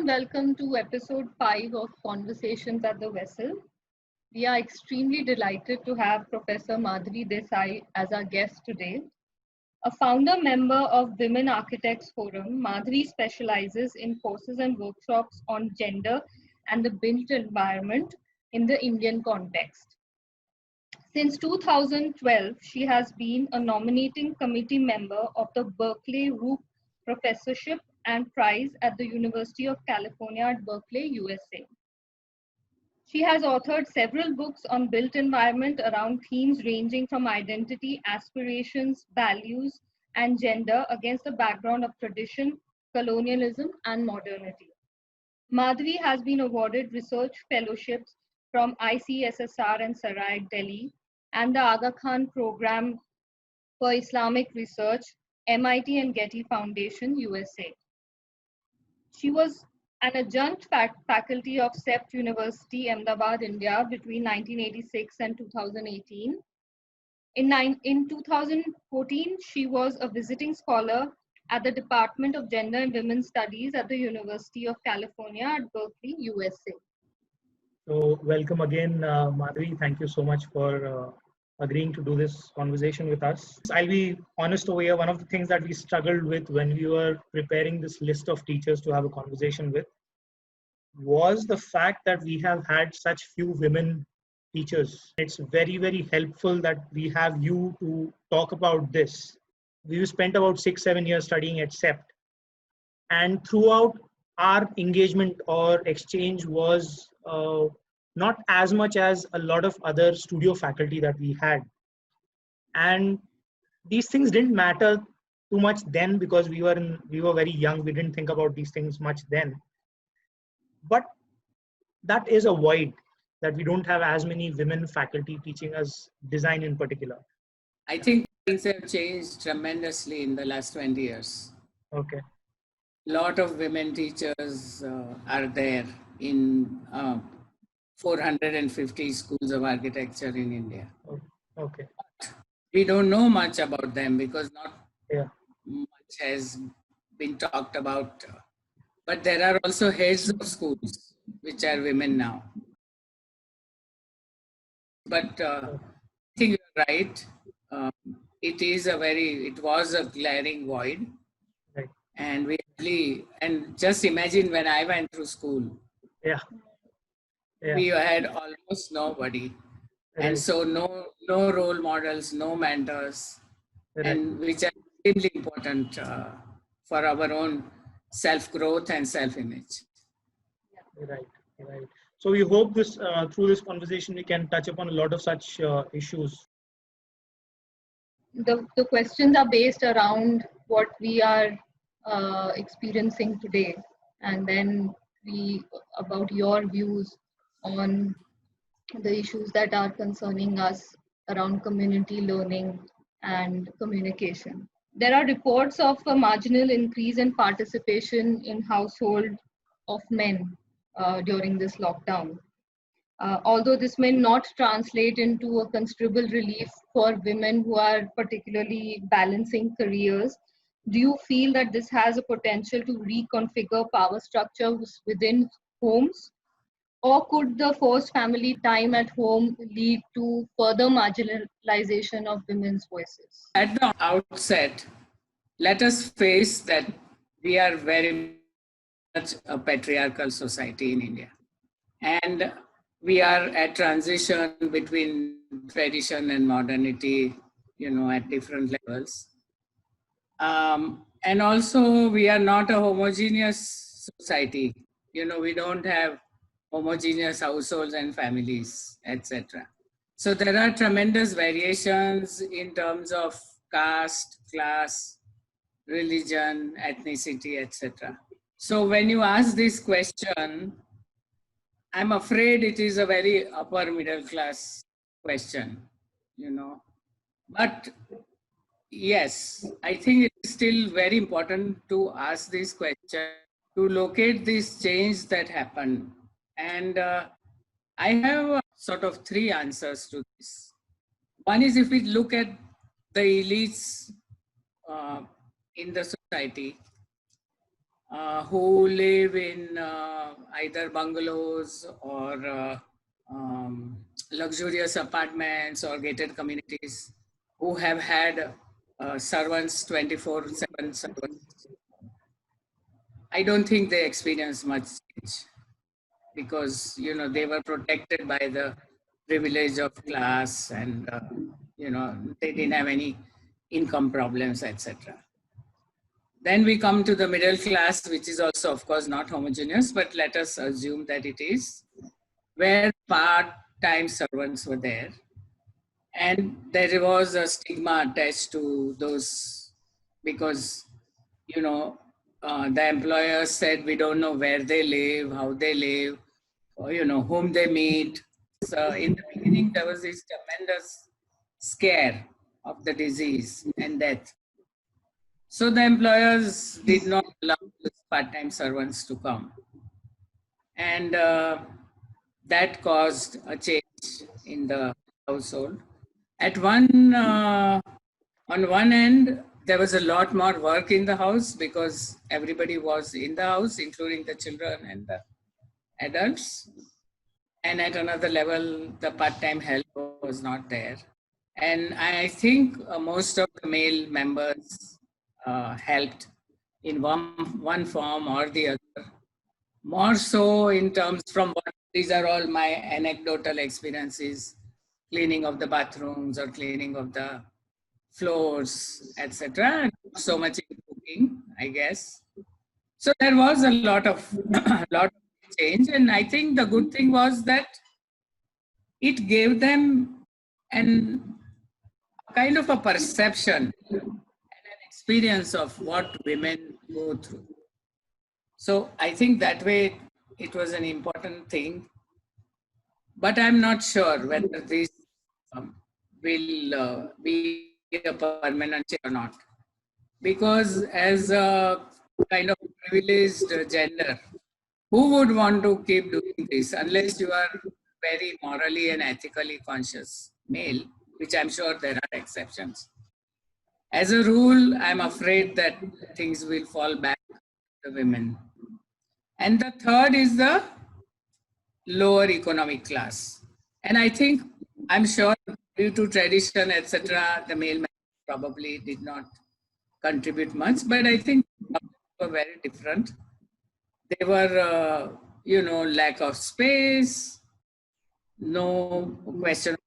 welcome to episode 5 of Conversations at the Vessel. We are extremely delighted to have Professor Madhuri Desai as our guest today. A founder member of Women Architects Forum, Madhuri specializes in courses and workshops on gender and the built environment in the Indian context. Since 2012, she has been a nominating committee member of the Berkeley Roop Professorship and Prize at the University of California at Berkeley, USA. She has authored several books on built environment around themes ranging from identity, aspirations, values, and gender against the background of tradition, colonialism, and modernity. Madhuri has been awarded research fellowships from ICSSR and Sarai, Delhi, and the Aga Khan Program for Islamic Research, MIT and Getty Foundation, USA. She was an adjunct faculty of CEPT University, Ahmedabad, India between 1986 and 2018. In 2014, she was a visiting scholar at the Department of Gender and Women's Studies at the University of California at Berkeley, USA. So welcome again, Madhuri. Thank you so much for agreeing to do this conversation with us. I'll be honest over here. One of the things that we struggled with when we were preparing this list of teachers to have a conversation with was the fact that we have had such few women teachers. It's very, very helpful that we have you to talk about this. We've spent about 6-7 years studying at CEPT, and throughout our engagement or exchange was not as much as a lot of other studio faculty that we had. And these things didn't matter too much then because we were very young. We didn't think about these things much then. But that is a void, that we don't have as many women faculty teaching us design in particular. I think things have changed tremendously in the last 20 years. Okay. A lot of women teachers are there in 450 schools of architecture in India. Okay. We don't know much about them because not much has been talked about. But there are also heads of schools which are women now. But I think you're right. It was a glaring void. Right. And just imagine when I went through school. Yeah. We had almost nobody. Right. And so no role models, no mentors, right. And which are extremely important for our own self-growth and self-image. Right. So we hope this through this conversation we can touch upon a lot of such issues. The questions are based around what we are experiencing today, and then about your views on the issues that are concerning us around community learning and communication. There are reports of a marginal increase in participation in household of men during this lockdown. Although this may not translate into a considerable relief for women who are particularly balancing careers, do you feel that this has a potential to reconfigure power structures within homes? Or could the forced family time at home lead to further marginalization of women's voices? At the outset, let us face that we are very much a patriarchal society in India. And we are at transition between tradition and modernity, at different levels. And also we are not a homogeneous society. We don't have homogeneous households and families, etc. So there are tremendous variations in terms of caste, class, religion, ethnicity, etc. So when you ask this question, I'm afraid it is a very upper middle class question, But yes, I think it's still very important to ask this question, to locate this change that happened. And I have sort of 3 answers to this. One is, if we look at the elites in the society, who live in either bungalows or luxurious apartments or gated communities, who have had servants 24/7 servants. I don't think they experience much change because, you know, they were protected by the privilege of class and, you know, they didn't have any income problems, etc. Then we come to the middle class, which is also, of course, not homogeneous, but let us assume that it is, where part-time servants were there. And there was a stigma attached to those because, you know, the employers said, we don't know where they live, how they live, or, you know, whom they meet. So in the beginning, there was this tremendous scare of the disease and death. So the employers did not allow part-time servants to come. And that caused a change in the household. On one end, there was a lot more work in the house because everybody was in the house, including the children and the adults. And at another level, the part-time help was not there. And I think most of the male members helped in one form or the other. More so in terms from what, these are all my anecdotal experiences, cleaning of the bathrooms or cleaning of the floors, etc. And not so much in cooking, I guess. So there was a lot of change, and I think the good thing was that it gave them an kind of a perception and an experience of what women go through. So I think that way it was an important thing, but I'm not sure whether this will be a permanent change or not. Because as a kind of privileged gender, who would want to keep doing this unless you are very morally and ethically conscious male, which I'm sure there are exceptions. As a rule, I'm afraid that things will fall back to women. And the third is the lower economic class. And I think, I'm sure due to tradition, etc., the male probably did not contribute much, but I think they were very different. They were, you know, lack of space, no question of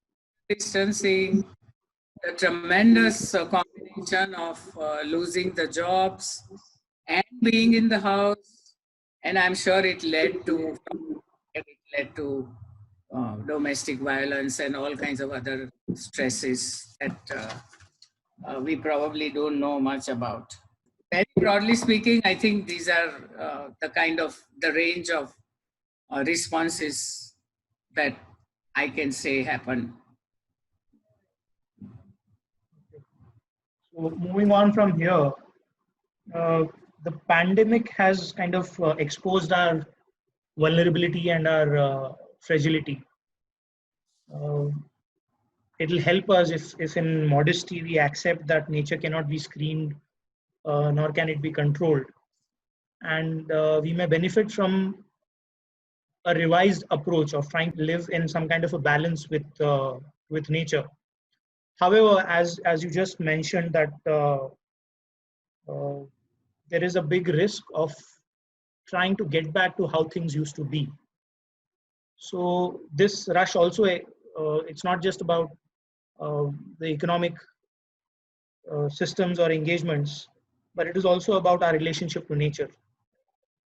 distancing, the tremendous combination of losing the jobs and being in the house, and I'm sure it led to domestic violence and all kinds of other stresses that we probably don't know much about. Very broadly speaking, I think these are the range of responses that I can say happened. So moving on from here, the pandemic has kind of exposed our vulnerability and our fragility. It'll help us if in modesty we accept that nature cannot be screened, nor can it be controlled. And we may benefit from a revised approach of trying to live in some kind of a balance with nature. However, as you just mentioned, that there is a big risk of trying to get back to how things used to be. So this rush also, it's not just about the economic systems or engagements, but it is also about our relationship to nature.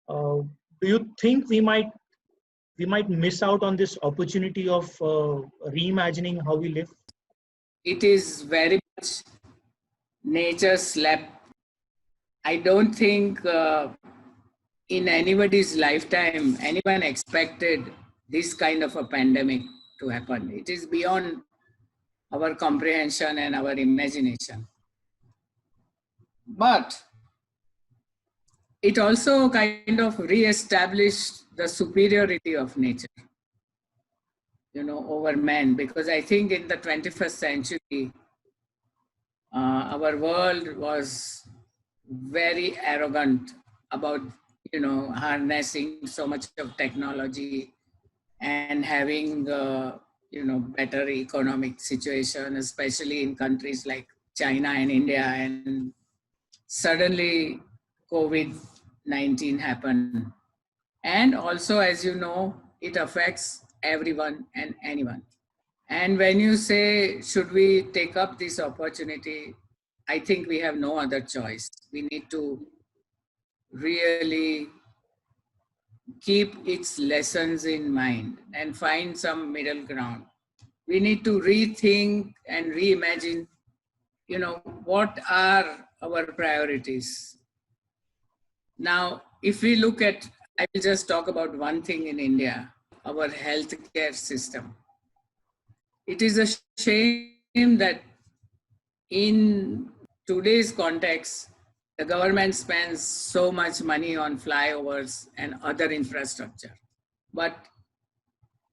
Do you think we might miss out on this opportunity of reimagining how we live? It is very much nature's lap. I don't think in anybody's lifetime anyone expected this kind of a pandemic to happen. It is beyond our comprehension and our imagination. But it also kind of re-established the superiority of nature, you know, over man, because I think in the 21st century, our world was very arrogant about harnessing so much of technology and having, better economic situation, especially in countries like China and India. And suddenly COVID-19 happened. And also, as you know, it affects everyone and anyone. And when you say, should we take up this opportunity? I think we have no other choice. We need to really keep its lessons in mind and find some middle ground. We need to rethink and reimagine, what are our priorities. Now, if we look at, I will just talk about one thing in India, our healthcare system. It is a shame that in today's context, the government spends so much money on flyovers and other infrastructure. But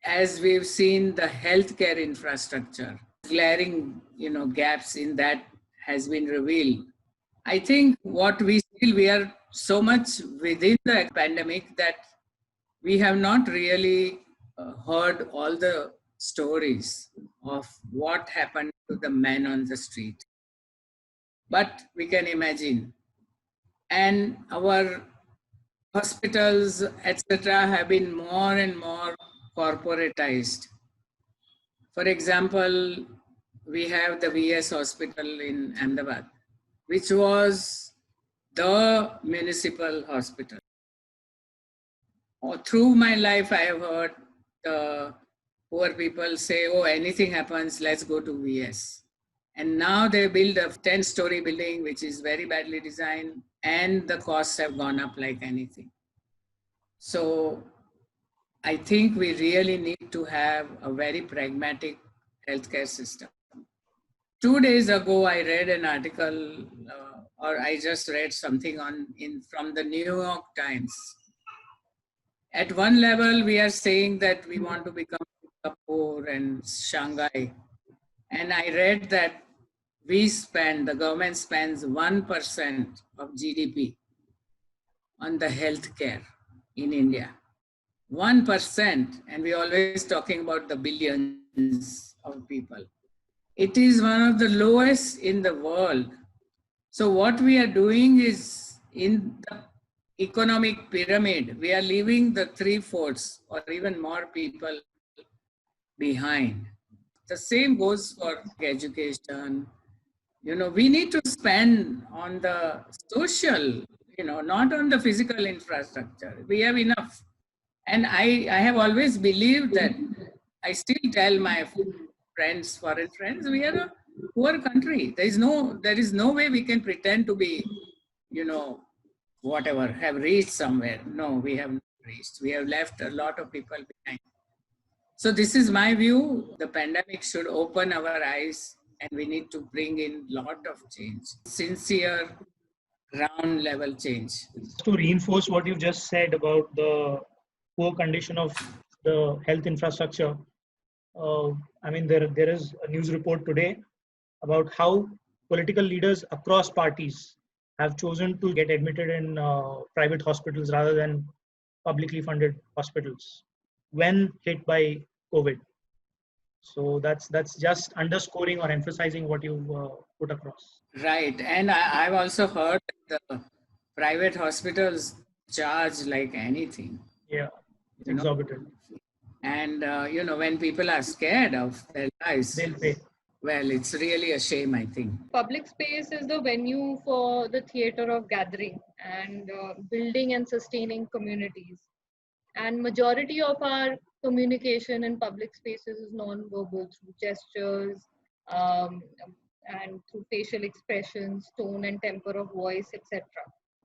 as we've seen, the healthcare infrastructure, glaring, gaps in that has been revealed. I think we are so much within the pandemic that we have not really heard all the stories of what happened to the men on the street. But we can imagine. And our hospitals, etc., have been more and more corporatized. For example, we have the VS hospital in Ahmedabad, which was the municipal hospital. Through my life, I have heard poor people say, oh, anything happens, let's go to VS. And now they build a 10-story building, which is very badly designed, and the costs have gone up like anything. So I think we really need to have a very pragmatic healthcare system. 2 days ago, I read an article, or I just read something from the New York Times. At one level, we are saying that we want to become Singapore and Shanghai. And I read that the government spends 1% of GDP on the healthcare in India. 1%, and we're always talking about the billions of people. It is one of the lowest in the world. So what we are doing is, in the economic pyramid, we are leaving the 3/4 or even more people behind. The same goes for education. We need to spend on the social, not on the physical infrastructure. We have enough. And I have always believed that, I still tell my friends, foreign friends, we are a poor country. There is no way we can pretend to be, have reached somewhere. No, we have not reached. We have left a lot of people behind. So this is my view. The pandemic should open our eyes, and we need to bring in a lot of change, sincere, ground level change. To reinforce what you just said about the poor condition of the health infrastructure, there is a news report today about how political leaders across parties have chosen to get admitted in private hospitals rather than publicly funded hospitals when hit by COVID. So that's just underscoring or emphasizing what you put across. Right, and I've also heard that the private hospitals charge like anything. Yeah, it's exorbitant. And when people are scared of their lives, they'll pay. Well, it's really a shame, I think. Public space is the venue for the theater of gathering and building and sustaining communities. And majority of our communication in public spaces is non-verbal, through gestures and through facial expressions, tone and temper of voice, etc.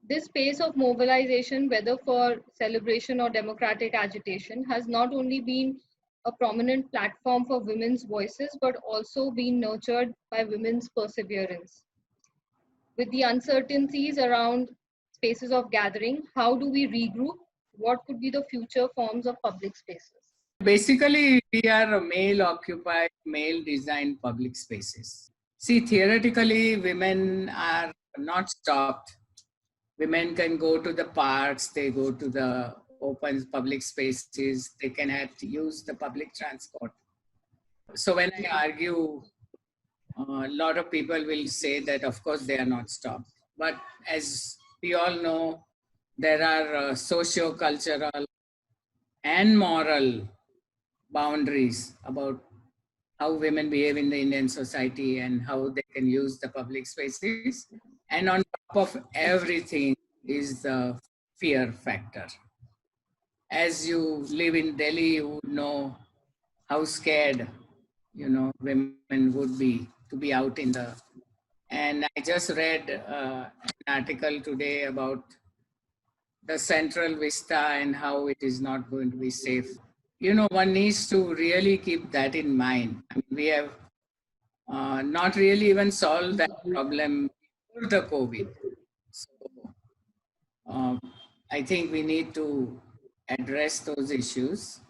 This space of mobilization, whether for celebration or democratic agitation, has not only been a prominent platform for women's voices, but also been nurtured by women's perseverance. With the uncertainties around spaces of gathering, how do we regroup? What could be the future forms of public spaces? Basically, we are male-occupied, male-designed public spaces. See, theoretically, women are not stopped Women can go to the parks, they go to the open public spaces, they can have to use the public transport. So when I argue, a lot of people will say that of course they are not stopped. But as we all know, there are socio-cultural and moral boundaries about how women behave in the Indian society and how they can use the public spaces. And on top of everything is the fear factor. As you live in Delhi, you would know how scared, women would be to be out in the. And I just read an article today about the Central Vista and how it is not going to be safe. One needs to really keep that in mind. I mean, we have not really even solved that problem before the COVID. So I think we need to address those issues.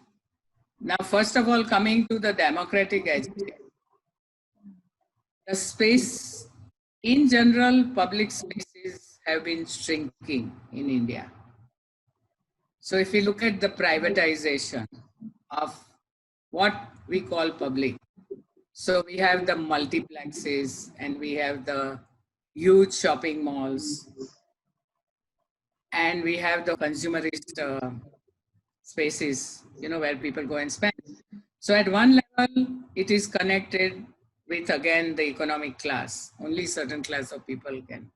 Now, first of all, coming to the democratic agitation, the space, in general, public spaces have been shrinking in India. So if we look at the privatization of what we call public, so we have the multiplexes and we have the huge shopping malls and we have the consumerist spaces, where people go and spend. So at one level, it is connected with, again, the economic class. Only certain class of people can.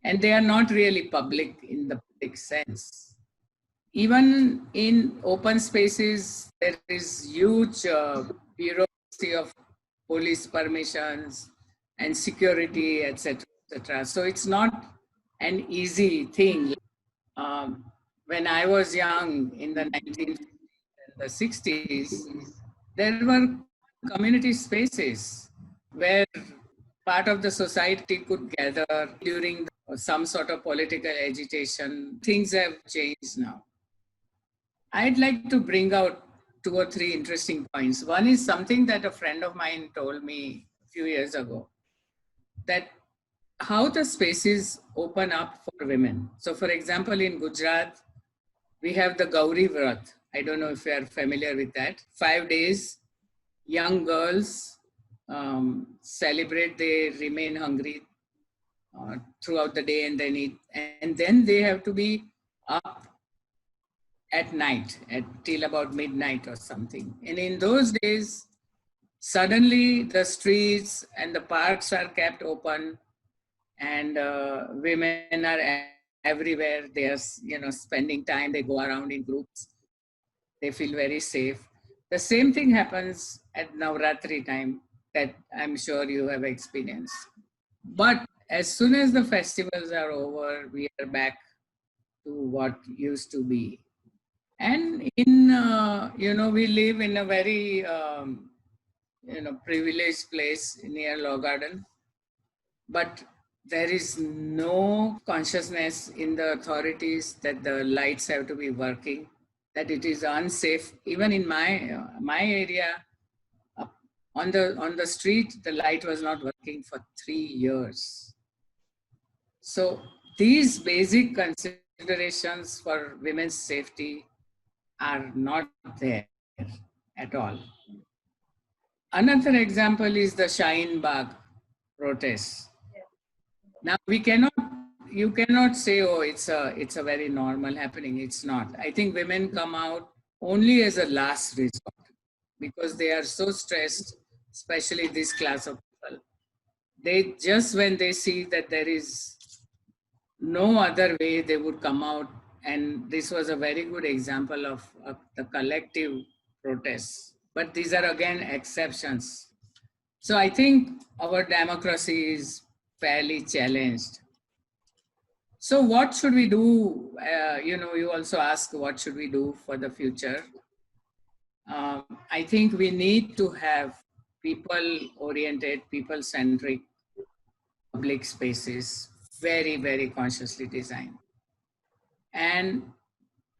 And they are not really public in the public sense. Even in open spaces, there is huge bureaucracy of police permissions and security, etc., etc. So it's not an easy thing. When I was young in the 1950s and the 60s, there were community spaces where part of the society could gather during some sort of political agitation. Things have changed now. I'd like to bring out 2 or 3 interesting points. One is something that a friend of mine told me a few years ago, that how the spaces open up for women. So for example, in Gujarat, we have the Gauri Vrat. I don't know if you are familiar with that. 5 days, young girls celebrate, they remain hungry throughout the day and they eat. And then they have to be up at night, till about midnight or something. And in those days, suddenly the streets and the parks are kept open and women are everywhere. They are, spending time, they go around in groups. They feel very safe. The same thing happens at Navratri time that I'm sure you have experienced. But as soon as the festivals are over, we are back to what used to be. And in, we live in a very, privileged place near Law Garden, but there is no consciousness in the authorities that the lights have to be working, that it is unsafe. Even in my area, on the street, the light was not working for 3 years. So these basic considerations for women's safety are not there at all. Another example is the Shaheen Bagh protests. Now you cannot say, oh, it's a very normal happening. It's not. I think women come out only as a last resort because they are so stressed, especially this class of people. They just, when they see that there is no other way, they would come out. And this was a very good example of the collective protests. But these are again exceptions. So I think our democracy is fairly challenged. So what should we do? You also ask what should we do for the future? I think we need to have people-oriented, people-centric public spaces, very, very consciously designed. And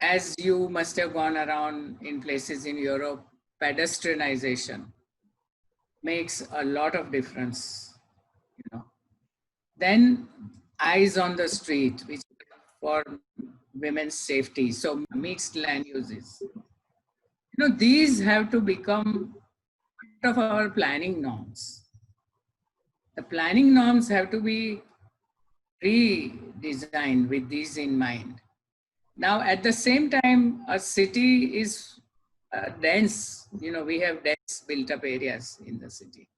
as you must have gone around in places in Europe, pedestrianization makes a lot of difference. Then eyes on the street, which for women's safety. So mixed land uses. These have to become part of our planning norms. The planning norms have to be redesigned with these in mind. Now, at the same time, a city is dense. We have dense built up areas in the city.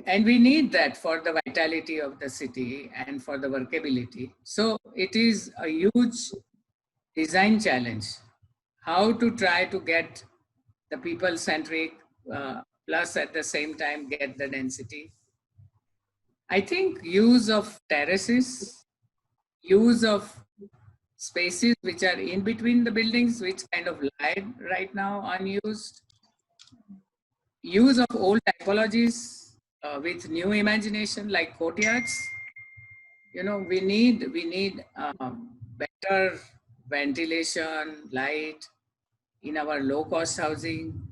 And we need that for the vitality of the city and for the workability. So it is a huge design challenge. How to try to get the people-centric, plus at the same time get the density. I think use of terraces, use of spaces which are in between the buildings, which kind of lie right now unused, use of old typologies with new imagination like courtyards. We need better ventilation, light in our low-cost housing.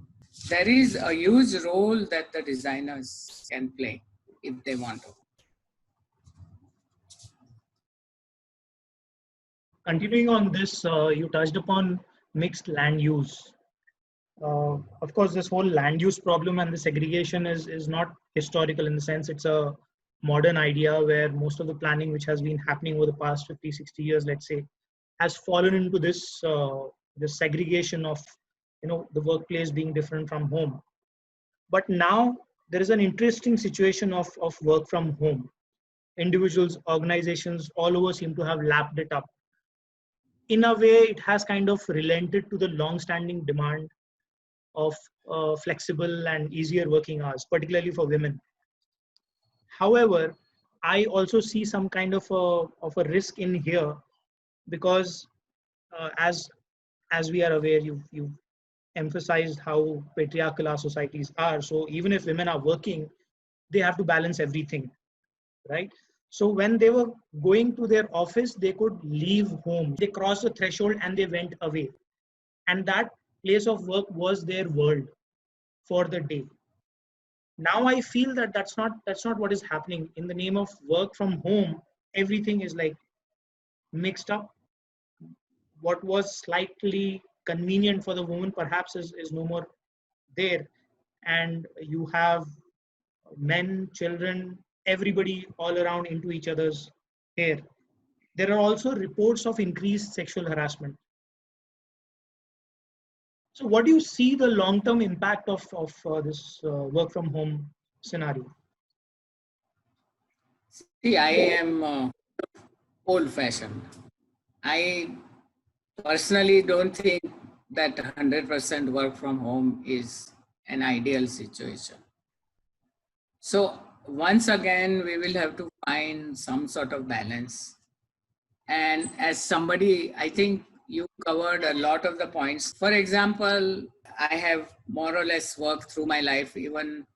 There is a huge role that the designers can play if they want to. Continuing on this, you touched upon mixed land use. Of course, this whole land use problem and the segregation is not historical in the sense it's a modern idea where most of the planning which has been happening over the past 50, 60 years, let's say, has fallen into this this segregation of the workplace being different from home. But now there is an interesting situation of work from home. Individuals, organizations all over seem to have lapped it up. In a way, it has kind of relented to the long-standing demand of flexible and easier working hours, particularly for women. However, I also see some kind of a risk in here because as we are aware, you've emphasized how patriarchal our societies are. So even if women are working, they have to balance everything, right? So when they were going to their office, they could leave home. They crossed the threshold and they went away. And that place of work was their world for the day. Now I feel that that's not what is happening. In the name of work from home, everything is like mixed up. What was slightly convenient for the woman perhaps is no more there. And you have men, children, everybody all around into each other's hair. There are also reports of increased sexual harassment. So what do you see the long-term impact of this work from home scenario? See, I am old-fashioned. I personally don't think that 100% work from home is an ideal situation. So once again, we will have to find some sort of balance. And as somebody, I think you covered a lot of the points. For example, I have more or less worked through my life, even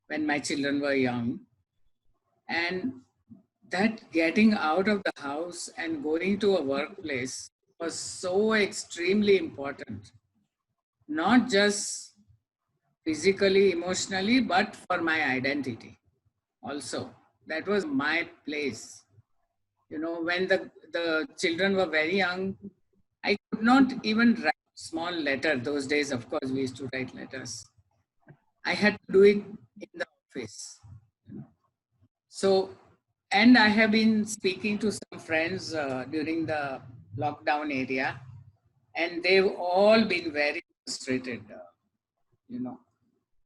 when my children were young. And that getting out of the house and going to a workplace was so extremely important, not just physically, emotionally, but for my identity also. That was my place. When the children were very young, I could not even write small letter. Those days, of course, we used to write letters. I had to do it in the office. So, and I have been speaking to some friends during the lockdown area, and they've all been very frustrated,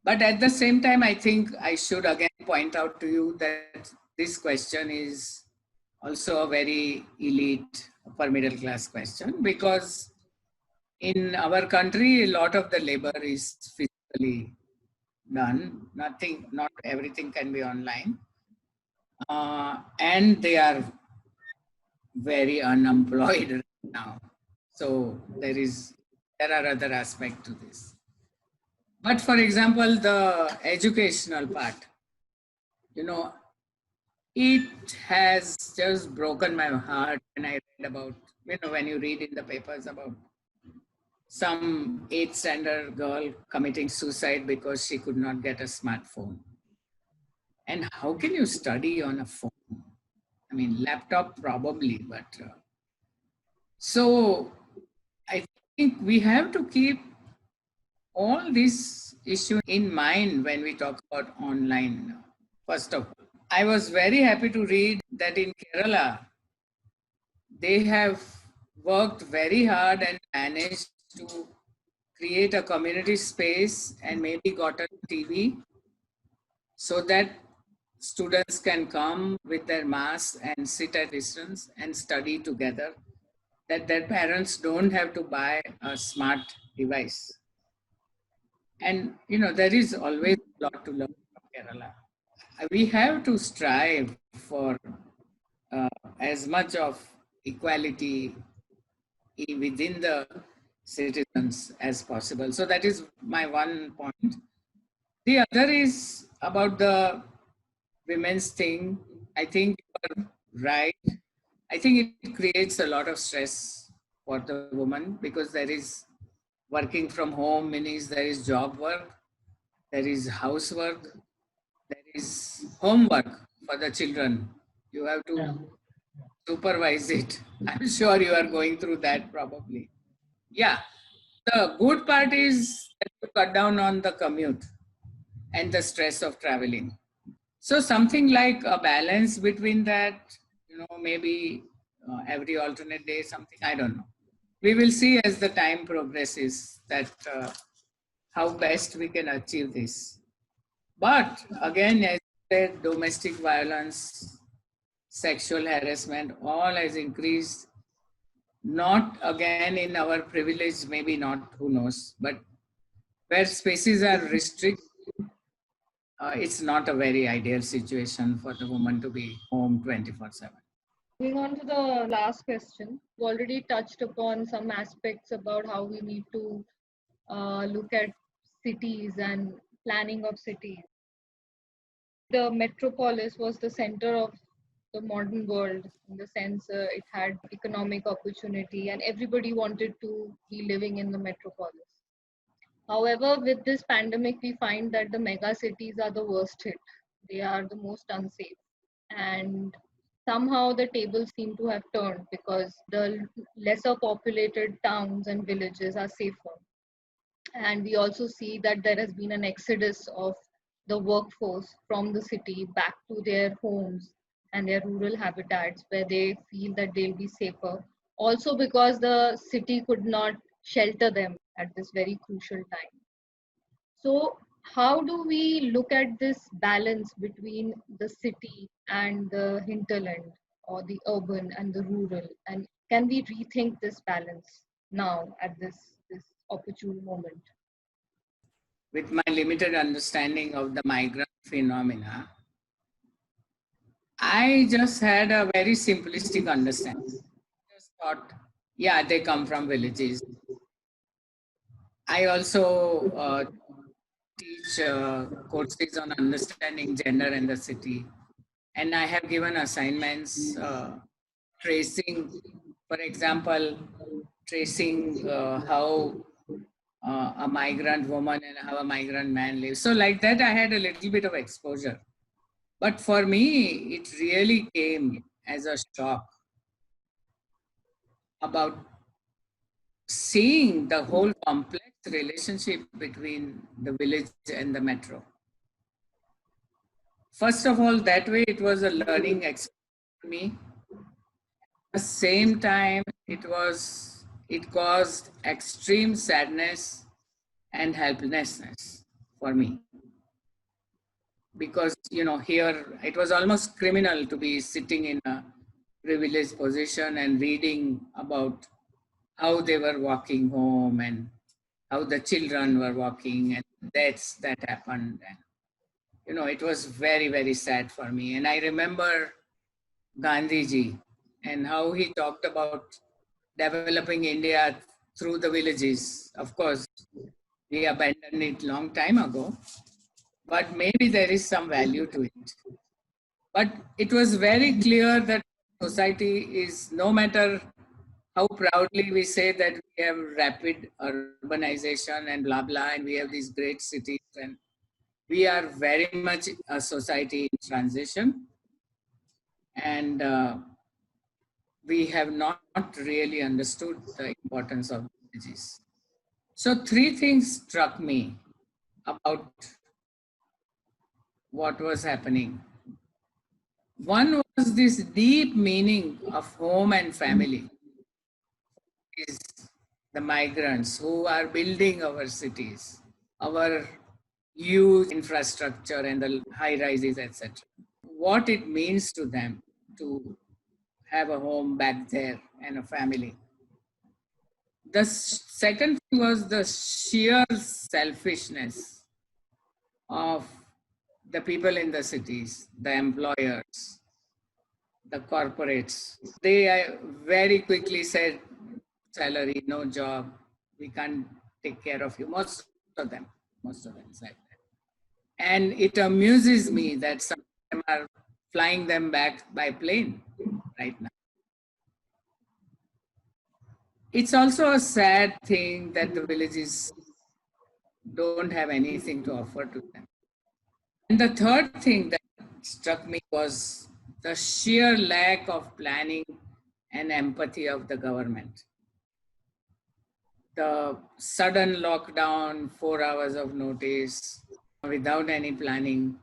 But at the same time, I think I should again point out to you that this question is also a very elite upper middle class question, because in our country, a lot of the labor is physically done. Not everything can be online. And they are very unemployed right now. So there are other aspects to this. But for example, the educational part, it has just broken my heart when I read about, when you read in the papers about some 8th standard girl committing suicide because she could not get a smartphone. And how can you study on a phone? I mean, laptop probably, but so I think we have to keep all these issues in mind when we talk about online. First of all, I was very happy to read that in Kerala, they have worked very hard and managed to create a community space and maybe got a TV so that students can come with their masks and sit at distance and study together, that their parents don't have to buy a smart device. And there is always a lot to learn from Kerala. We have to strive for as much of equality within the citizens as possible. So that is my one point. The other is about the women's thing. I think you are right. I think it creates a lot of stress for the woman because there is working from home means there is job work, there is housework, there is homework for the children. You have to supervise it. I'm sure you are going through that probably. Yeah. The good part is that you cut down on the commute and the stress of traveling. So something like a balance between that, maybe every alternate day, something, I don't know. We will see as the time progresses that how best we can achieve this. But again, as I said, domestic violence, sexual harassment, all has increased. Not again in our privilege, maybe not, who knows, but where spaces are restricted, it's not a very ideal situation for the woman to be home 24/7. Moving on to the last question, we already touched upon some aspects about how we need to look at cities and planning of cities. The metropolis was the center of the modern world in the sense it had economic opportunity and everybody wanted to be living in the metropolis. However, with this pandemic, we find that the mega cities are the worst hit. They are the most unsafe. And somehow the tables seem to have turned because the lesser populated towns and villages are safer. And we also see that there has been an exodus of the workforce from the city back to their homes and their rural habitats where they feel that they'll be safer. Also, because the city could not shelter them at this very crucial time. So, how do we look at this balance between the city and the hinterland or the urban and the rural? And can we rethink this balance now at this opportune moment? With my limited understanding of the migrant phenomena, I just had a very simplistic understanding. Just thought, yeah, they come from villages. I also teach courses on understanding gender in the city. And I have given assignments tracing, for example, tracing how a migrant woman and how a migrant man lives. So like that, I had a little bit of exposure. But for me, it really came as a shock about seeing the whole complex relationship between the village and the metro. First of all, that way it was a learning experience for me. At the same time, it caused extreme sadness and helplessness for me. Because, here it was almost criminal to be sitting in a privileged position and reading about how they were walking home and how the children were walking and deaths that happened. And, it was very, very sad for me. And I remember Gandhiji and how he talked about developing India through the villages. Of course, we abandoned it long time ago, but maybe there is some value to it. But it was very clear that society is, no matter how proudly we say that we have rapid urbanization and blah, blah, and we have these great cities, and we are very much a society in transition. And we have not really understood the importance of villages. So 3 things struck me about what was happening. One was this deep meaning of home and family is the migrants who are building our cities, our huge infrastructure and the high rises, etc. What it means to them to have a home back there and a family. The second thing was the sheer selfishness of the people in the cities, the employers, the corporates. They very quickly said, salary, no job, we can't take care of you. Most of them said that. And it amuses me that some of them are flying them back by plane right now. It's also a sad thing that the villages don't have anything to offer to them. And the third thing that struck me was the sheer lack of planning and empathy of the government. The sudden lockdown, 4 hours of notice, without any planning,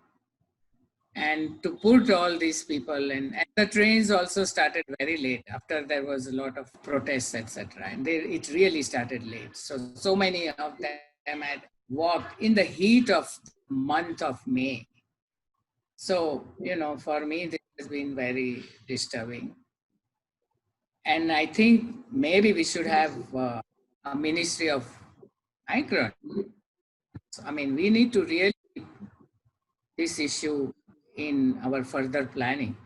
and to put all these people in. And the trains also started very late after there was a lot of protests, etc. And it really started late. So many of them had walked in the heat of the month of May. So, for me, this has been very disturbing. And I think maybe we should have a ministry of migrants. I mean, we need to really keep this issue in our further planning.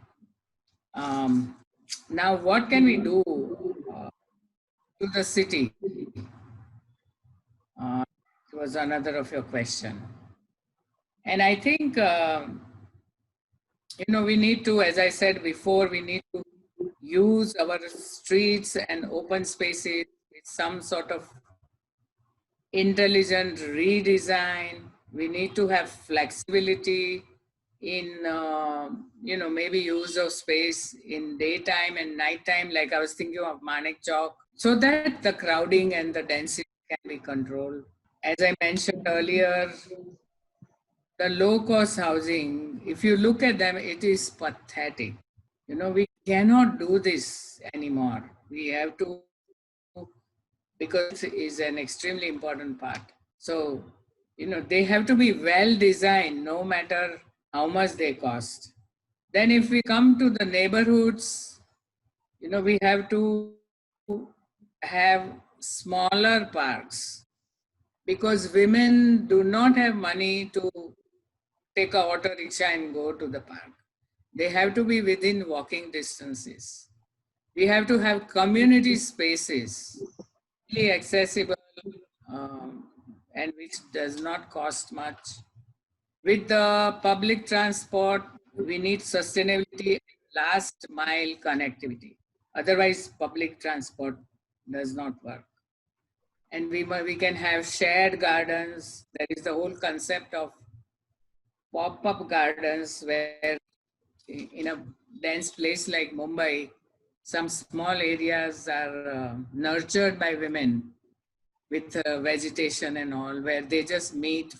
Now, what can we do to the city? It was another of your question. And I think, we need to, as I said before, we need to use our streets and open spaces with some sort of intelligent redesign. We need to have flexibility in, maybe use of space in daytime and nighttime, like I was thinking of Manik Chowk, so that the crowding and the density can be controlled. As I mentioned earlier, the low-cost housing, if you look at them, it is pathetic. We cannot do this anymore. We have to, because it is an extremely important part. So, they have to be well designed no matter how much they cost. Then if we come to the neighborhoods, we have to have smaller parks because women do not have money to take a auto rickshaw and go to the park. They have to be within walking distances. We have to have community spaces, really accessible, and which does not cost much. With the public transport, we need sustainability, last mile connectivity. Otherwise, public transport does not work. And we can have shared gardens. There is the whole concept of pop-up gardens where in a dense place like Mumbai, some small areas are nurtured by women with vegetation and all, where they just meet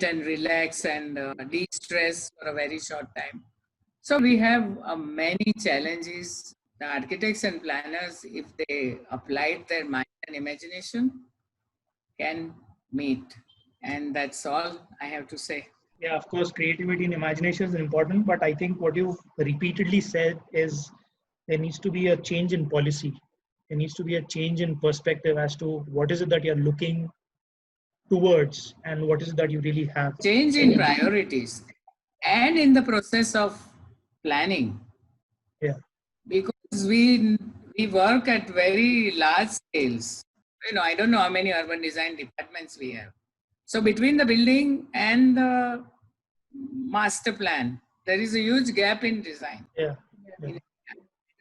and relax and de-stress for a very short time. So we have many challenges. The architects and planners, if they applied their mind and imagination, can meet. And that's all I have to say. Yeah, of course, creativity and imagination is important, but I think what you've repeatedly said is there needs to be a change in policy. There needs to be a change in perspective as to what is it that you're looking towards and what is it that you really have. Change in priorities and in the process of planning. Yeah. Because we work at very large scales. I don't know how many urban design departments we have. So between the building and the master plan, there is a huge gap in design. Yeah.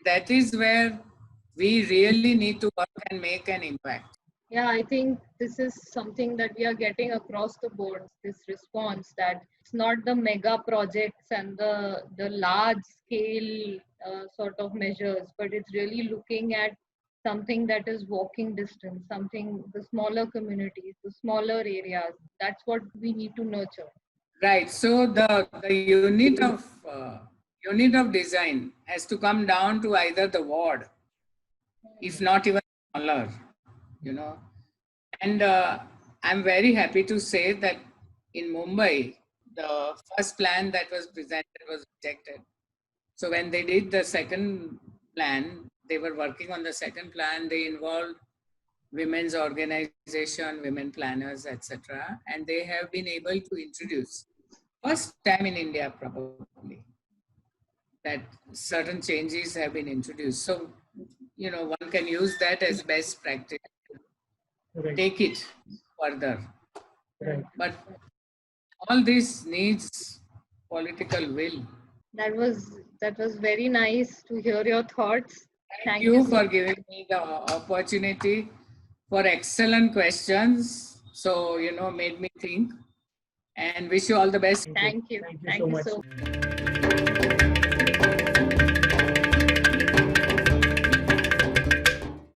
That is where we really need to work and make an impact. Yeah, I think this is something that we are getting across the board, this response that it's not the mega projects and the large scale sort of measures, but it's really looking at something that is walking distance, something, the smaller communities, the smaller areas. That's what we need to nurture. Right. So the unit of design has to come down to either the ward, if not even smaller, you know. And I'm very happy to say that in Mumbai, the first plan that was presented was rejected. So when they did the second plan, they were working on the second plan. They involved women's organization, women planners, etc. And they have been able to introduce, first time in India probably, that certain changes have been introduced. So, you know, one can use that as best practice, Right. take it further. Right. But all this needs political will. That was very nice to hear your thoughts. Thank you for giving me the opportunity for excellent questions. So, you know, made me think, and wish you all the best. Thank you. Thank you so much.